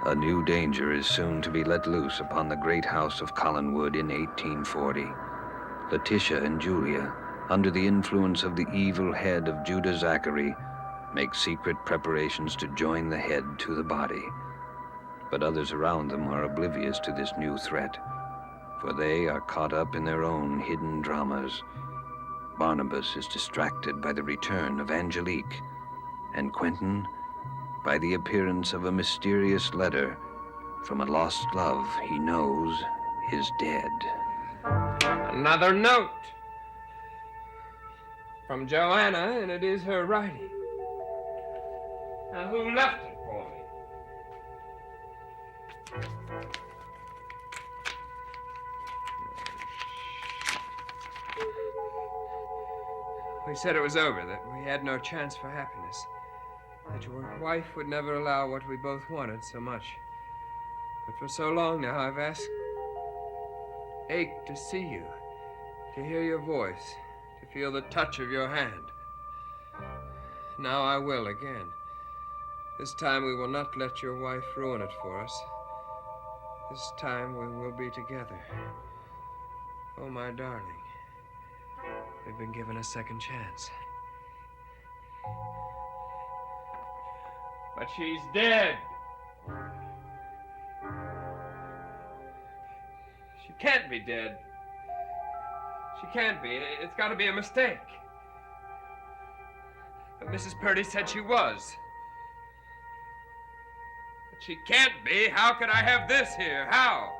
A new danger is soon to be let loose upon the great house of Collinwood in 1840. Leticia and Julia, under the influence of the evil head of Judah Zachary, make secret preparations to join the head to the body. But others around them are oblivious to this new threat, for they are caught up in their own hidden dramas. Barnabas is distracted by the return of Angelique, and Quentin by the appearance of a mysterious letter from a lost love he knows is dead. Another note from Joanna, and it is her writing. Now, who left it for me? We said it was over, that we had no chance for happiness, that your wife would never allow what we both wanted so much. But for so long now, I've ached to see you, to hear your voice, to feel the touch of your hand. Now I will again. This time we will not let your wife ruin it for us. This time we will be together. Oh, my darling, we've been given a second chance. But she's dead. She can't be dead. She can't be. It's got to be a mistake. But Mrs. Purdy said she was. But she can't be. How could I have this here? How?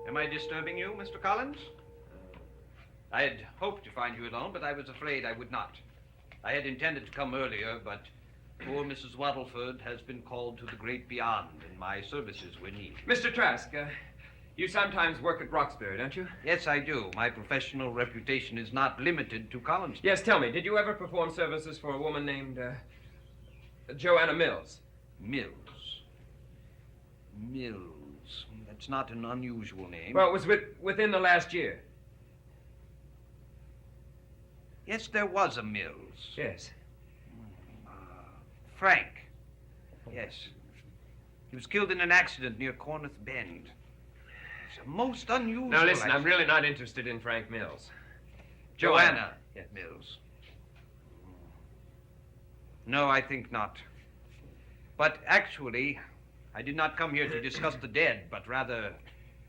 Am I disturbing you, Mr. Collins? I had hoped to find you alone, but I was afraid I would not. I had intended to come earlier, but poor Mrs. Waddleford has been called to the great beyond, and my services were needed. Mr. Trask, you sometimes work at Roxbury, don't you? Yes, I do. My professional reputation is not limited to Collins. Yes, tell me, did you ever perform services for a woman named, Joanna Mills? Mills. That's not an unusual name. Well, it was within the last year. Yes, there was a Mills. Yes. Frank. Yes. He was killed in an accident near Corneth Bend. It's a most unusual... Now, listen, I'm really not interested in Frank Mills. Joanna Yes. Mills. No, I think not. But actually, I did not come here to discuss the dead, but rather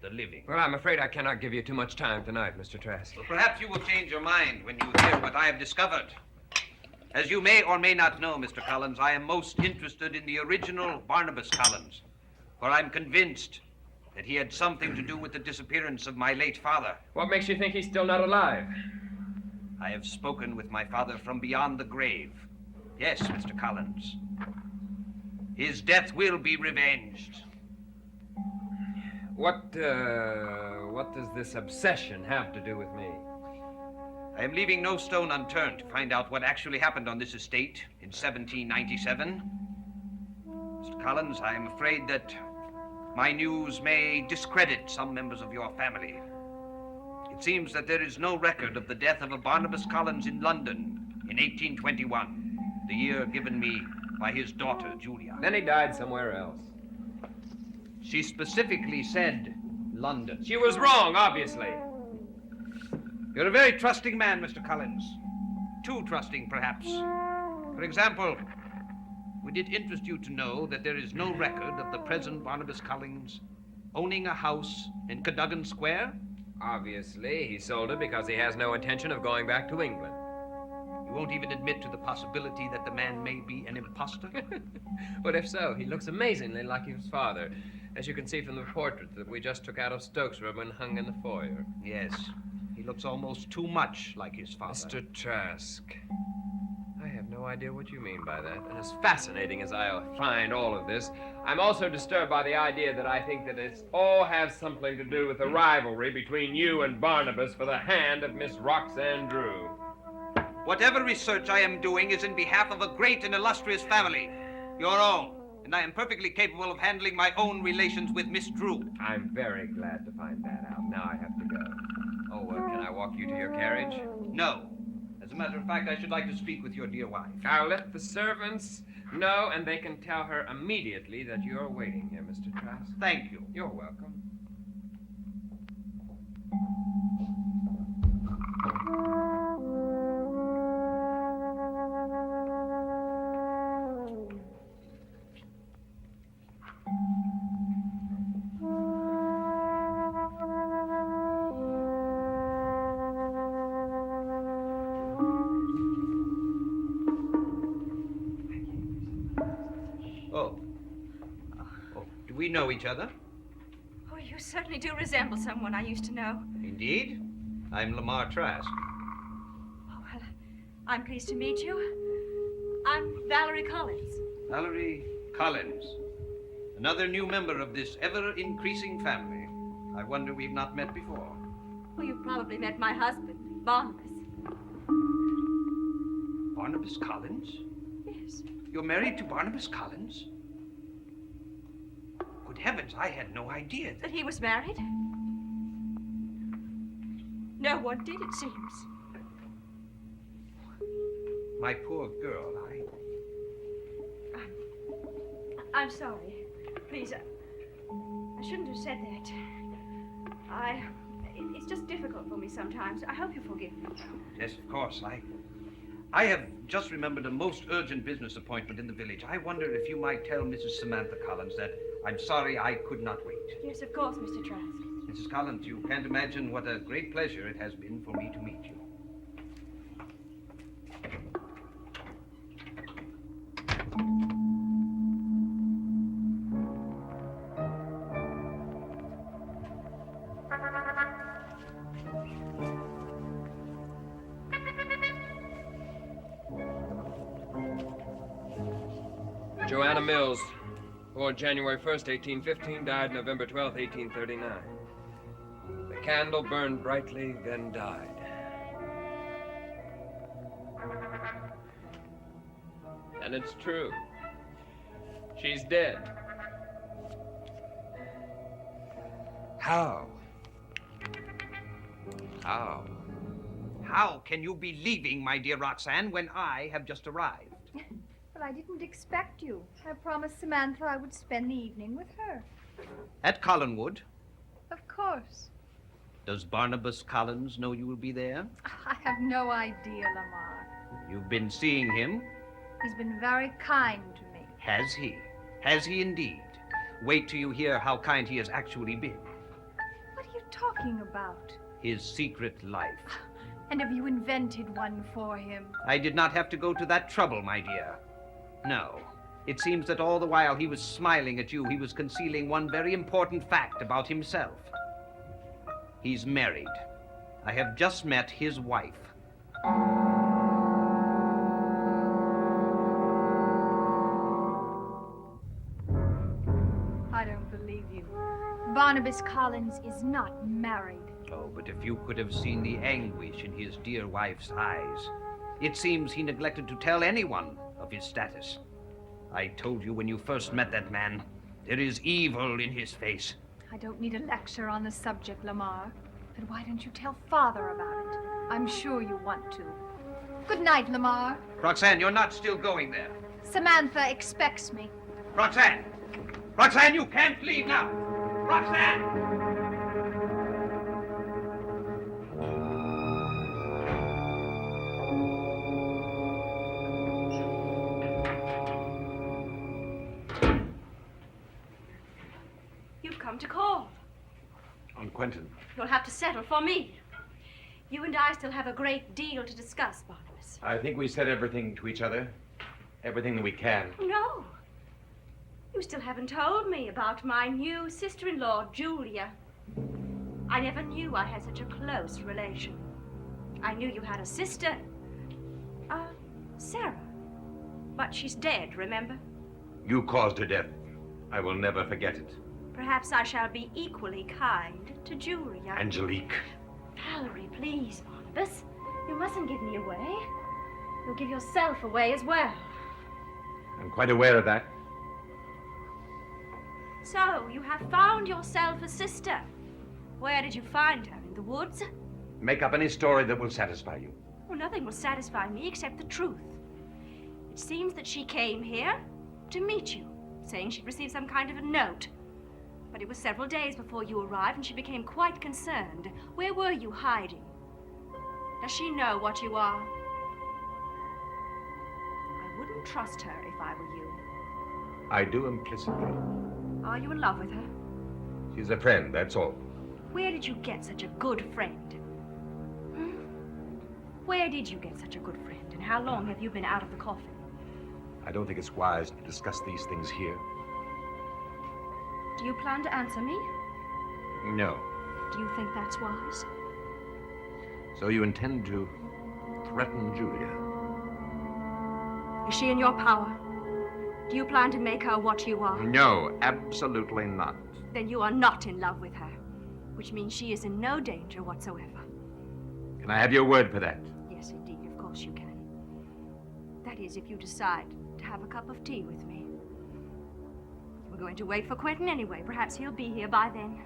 the living. Well, I'm afraid I cannot give you too much time tonight, Mr. Trask. Well, perhaps you will change your mind when you hear what I have discovered. As you may or may not know, Mr. Collins, I am most interested in the original Barnabas Collins, for I'm convinced that he had something to do with the disappearance of my late father. What makes you think he's still not alive? I have spoken with my father from beyond the grave. Yes, Mr. Collins. His death will be revenged. What does this obsession have to do with me? I am leaving no stone unturned to find out what actually happened on this estate in 1797. Mr. Collins, I am afraid that my news may discredit some members of your family. It seems that there is no record of the death of a Barnabas Collins in London in 1821, the year given me by his daughter, Julia. Then he died somewhere else. She specifically said London. She was wrong, obviously. You're a very trusting man, Mr. Collins. Too trusting, perhaps. For example, would it interest you to know that there is no record of the present Barnabas Collins owning a house in Cadogan Square? Obviously, he sold it because he has no intention of going back to England. You won't even admit to the possibility that the man may be an imposter? But if so, he looks amazingly like his father. as you can see from the portrait that we just took out of Stokes' room and hung in the foyer. Yes. He looks almost too much like his father. Mr. Trask, I have no idea what you mean by that. And as fascinating as I find all of this, I'm also disturbed by the idea that I think that it all has something to do with the rivalry between you and Barnabas for the hand of Miss Roxanne Drew. Whatever research I am doing is in behalf of a great and illustrious family, your own, and I am perfectly capable of handling my own relations with Miss Drew. I'm very glad to find that out. Now I have to go. Oh, can I walk you to your carriage? No. As a matter of fact, I should like to speak with your dear wife. I'll let the servants know, and they can tell her immediately that you're waiting here, Mr. Trask. Thank you. You're welcome. We know each other? Oh, you certainly do resemble someone I used to know. Indeed. I'm Lamar Trask. Oh, well, I'm pleased to meet you. I'm Valerie Collins. Valerie Collins. Another new member of this ever-increasing family. I wonder we've not met before. Oh, you've probably met my husband, Barnabas. Barnabas Collins? Yes. You're married to Barnabas Collins? Good heavens, I had no idea That he was married? No one did, it seems. My poor girl, I'm sorry. Please, I shouldn't have said that. It's just difficult for me sometimes. I hope you forgive me. Yes, of course. I have just remembered a most urgent business appointment in the village. I wonder if you might tell Mrs. Samantha Collins that I'm sorry I could not wait. Yes, of course, Mr. Trask. Mrs. Collins, you can't imagine what a great pleasure it has been for me to meet you. Joanna Mills, born January 1st, 1815, died November 12th, 1839. The candle burned brightly, then died. And it's true. She's dead. How? How? How can you be leaving, my dear Roxanne, when I have just arrived? Well, I didn't expect you. I promised Samantha I would spend the evening with her. At Collinwood? Of course. Does Barnabas Collins know you will be there? I have no idea, Lamar. You've been seeing him? He's been very kind to me. Has he? Has he indeed? Wait till you hear how kind he has actually been. What are you talking about? His secret life. And have you invented one for him? I did not have to go to that trouble, my dear. No. It seems that all the while he was smiling at you, he was concealing one very important fact about himself. He's married. I have just met his wife. I don't believe you. Barnabas Collins is not married. Oh, but if you could have seen the anguish in his dear wife's eyes. It seems he neglected to tell anyone of his status. I told you when you first met that man, there is evil in his face. I don't need a lecture on the subject, Lamar. But why don't you tell Father about it? I'm sure you want to. Good night, Lamar. Roxanne, you're not still going there. Samantha expects me. Roxanne! Roxanne, you can't leave now! Roxanne! Come to call. On Quentin. You'll have to settle for me. You and I still have a great deal to discuss, Barnabas. I think we said everything to each other. Everything that we can. No. You still haven't told me about my new sister-in-law, Julia. I never knew I had such a close relation. I knew you had a sister, Sarah. But she's dead, remember? You caused her death. I will never forget it. Perhaps I shall be equally kind to Julia. Angelique. Valerie, please, Barnabas. You mustn't give me away. You'll give yourself away as well. I'm quite aware of that. So, you have found yourself a sister. Where did you find her? In the woods? Make up any story that will satisfy you. Well, nothing will satisfy me except the truth. It seems that she came here to meet you, saying she'd received some kind of a note. But it was several days before you arrived, and she became quite concerned. Where were you hiding? Does she know what you are? I wouldn't trust her if I were you. I do implicitly. Are you in love with her? She's a friend, that's all. Where did you get such a good friend? Where did you get such a good friend, and how long have you been out of the coffin? I don't think it's wise to discuss these things here. Do you plan to answer me? No. Do you think that's wise? So you intend to threaten Julia? Is she in your power? Do you plan to make her what you are? No, absolutely not. Then you are not in love with her, which means she is in no danger whatsoever. Can I have your word for that? Yes, indeed, of course you can. That is, if you decide to have a cup of tea with me. We're going to wait for Quentin anyway. Perhaps he'll be here by then.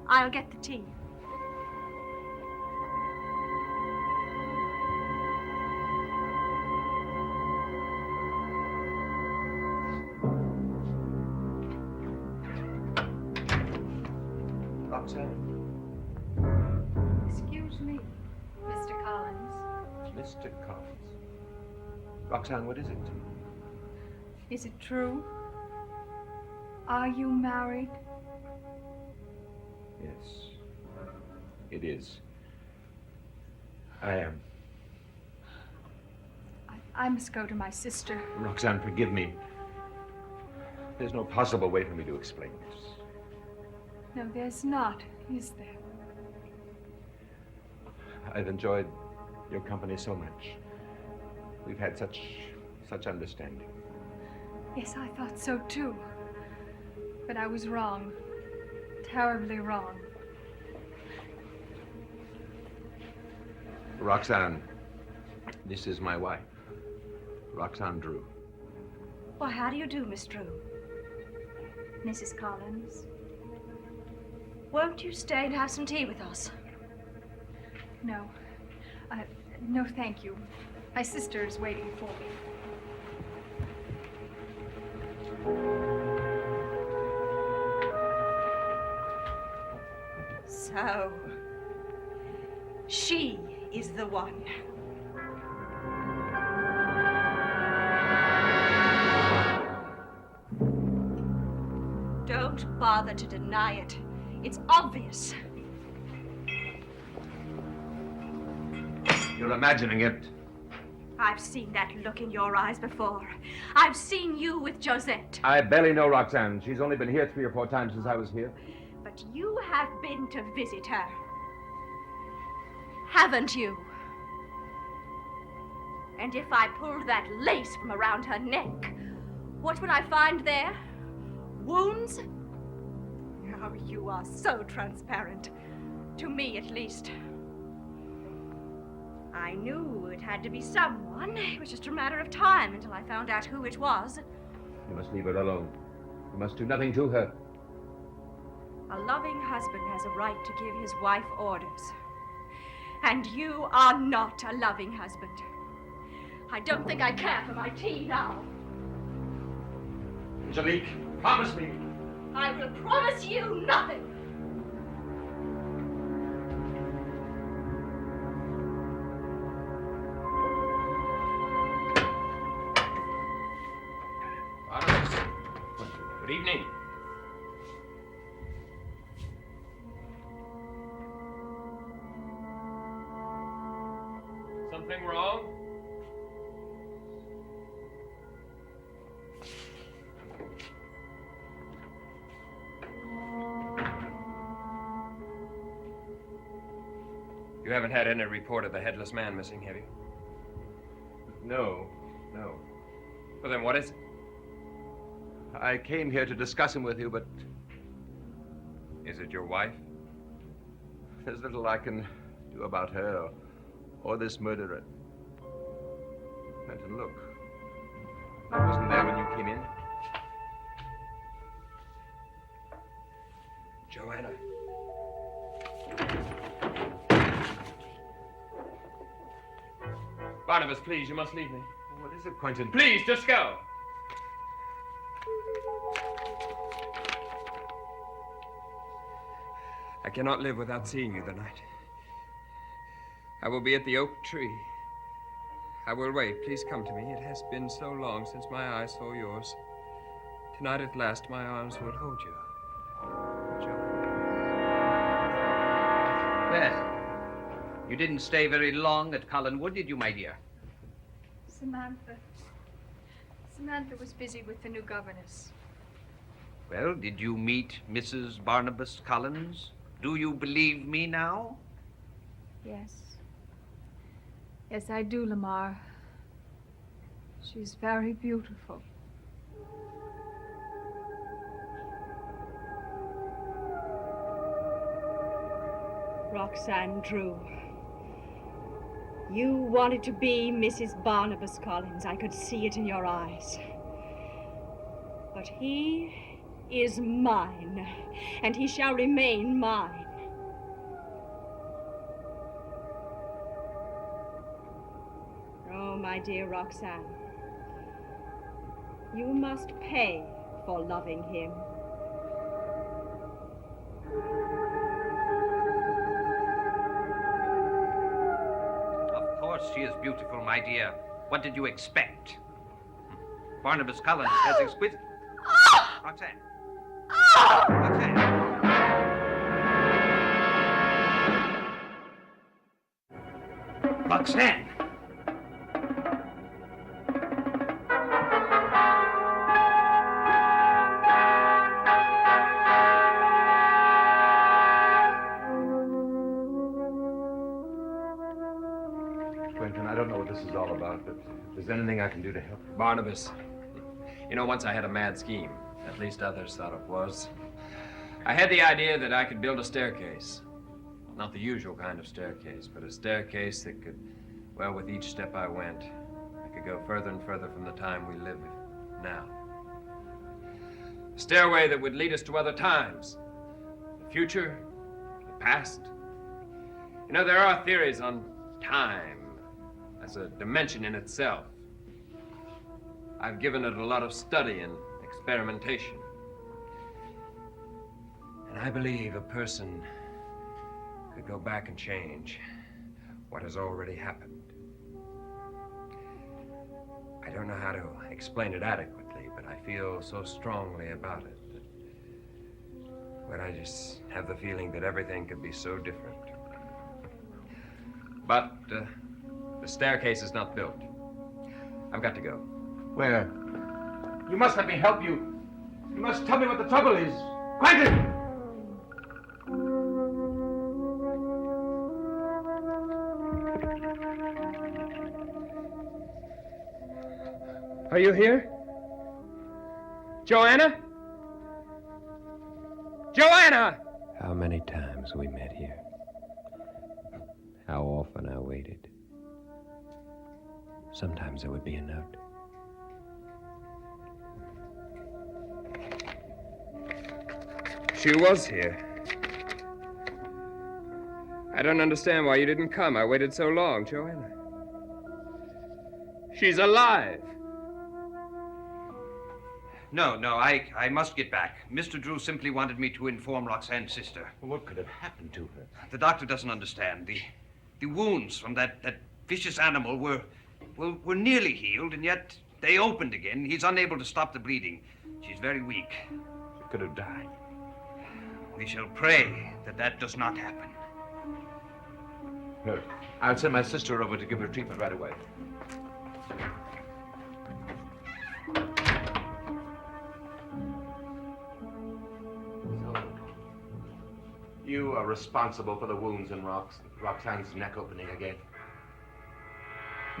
I'll get the tea. Roxanne. Excuse me, Mr. Collins. Mr. Collins. Roxanne, what is it? Is it true? Are you married? Yes, it is. I am. I must go to my sister. Roxanne, forgive me. There's no possible way for me to explain this. No, there's not, is there? I've enjoyed your company so much. We've had such understanding. Yes, I thought so too. But I was wrong. Terribly wrong. Roxanne, this is my wife, Roxanne Drew. Well, how do you do, Miss Drew? Mrs. Collins? Won't you stay and have some tea with us? No. No, thank you. My sister is waiting for me. So, she is the one. Don't bother to deny it. It's obvious. You're imagining it. I've seen that look in your eyes before. I've seen you with Josette. I barely know Roxanne. She's only been here 3 or 4 times since I was here. But you have been to visit her. Haven't you? And if I pulled that lace from around her neck, what would I find there? Wounds? Oh, you are so transparent. To me, at least. I knew it had to be someone. It was just a matter of time until I found out who it was. You must leave her alone. You must do nothing to her. A loving husband has a right to give his wife orders. And you are not a loving husband. I don't think I care for my tea now. Angelique, promise me. I will promise you nothing. Barnabas. Good evening. Something wrong? You haven't had any report of the headless man missing, have you? No. Well, then what is it? I came here to discuss him with you, but Is it your wife? there's little I can do about her or this murderer. And look, I wasn't there when you came in. Joanna. Barnabas, please, you must leave me. What is it, Quentin? Please, just go. I cannot live without seeing you tonight. I will be at the oak tree. I will wait. Please come to me. It has been so long since my eyes saw yours. Tonight at last my arms will hold you. Well, you didn't stay very long at Collinwood, did you, my dear? Samantha was busy with the new governess. Well, did you meet Mrs. Barnabas Collins? Do you believe me now? Yes. Yes, I do, Lamar. She's very beautiful. Roxanne Drew. You wanted to be Mrs. Barnabas Collins. I could see it in your eyes. But he is mine, and he shall remain mine. Oh, my dear Roxanne, you must pay for loving him. Of course she is beautiful, my dear. What did you expect? Barnabas Collins has exquisite... Roxanne. Roxanne. Roxanne! Quentin, I don't know what this is all about, but if there's anything I can do to help. Barnabas, you know, once I had a mad scheme. At least others thought it was. I had the idea that I could build a staircase. Not the usual kind of staircase, but a staircase that could, well, with each step I went, I could go further and further from the time we live now. A stairway that would lead us to other times. The future, the past. You know, there are theories on time as a dimension in itself. I've given it a lot of study and experimentation. And I believe a person could go back and change what has already happened. I don't know how to explain it adequately, but I feel so strongly about it that when I just have the feeling that everything could be so different. But the staircase is not built. I've got to go. Where? You must let me help you. You must tell me what the trouble is. Quentin! Are you here? Joanna? Joanna! How many times we met here. How often I waited. Sometimes there would be a note. She was here. I don't understand why you didn't come. I waited so long, Joanna. She's alive. No, I must get back. Mr. Drew simply wanted me to inform Roxanne's sister. Well, what could have happened to her? The doctor doesn't understand. The wounds from that vicious animal were nearly healed, and yet they opened again. He's unable to stop the bleeding. She's very weak. She could have died. We shall pray that does not happen. No, I'll send my sister over to give her treatment right away. You are responsible for the wounds in Roxanne's neck opening again.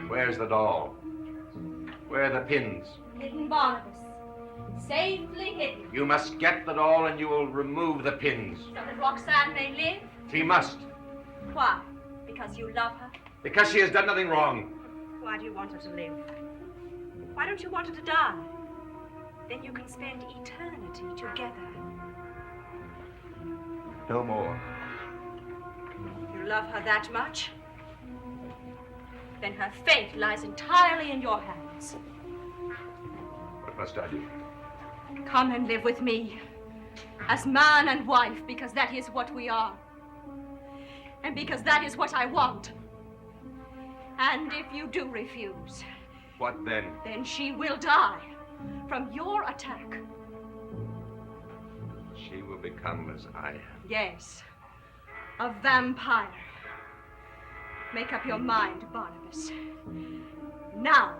Where's the doll? Where are the pins? Hidden, Barnabas. Safely hidden. You must get the doll and you will remove the pins. So that Roxanne may live? She must. Why? Because you love her? Because she has done nothing wrong. Why do you want her to live? Why don't you want her to die? Then you can spend eternity together. No more. You love her that much? Then her fate lies entirely in your hands. What must I do? Come and live with me as man and wife, because that is what we are. And because that is what I want. And if you do refuse... What then? Then she will die from your attack. She will become as I am. Yes, a vampire. Make up your mind, Barnabas. Now.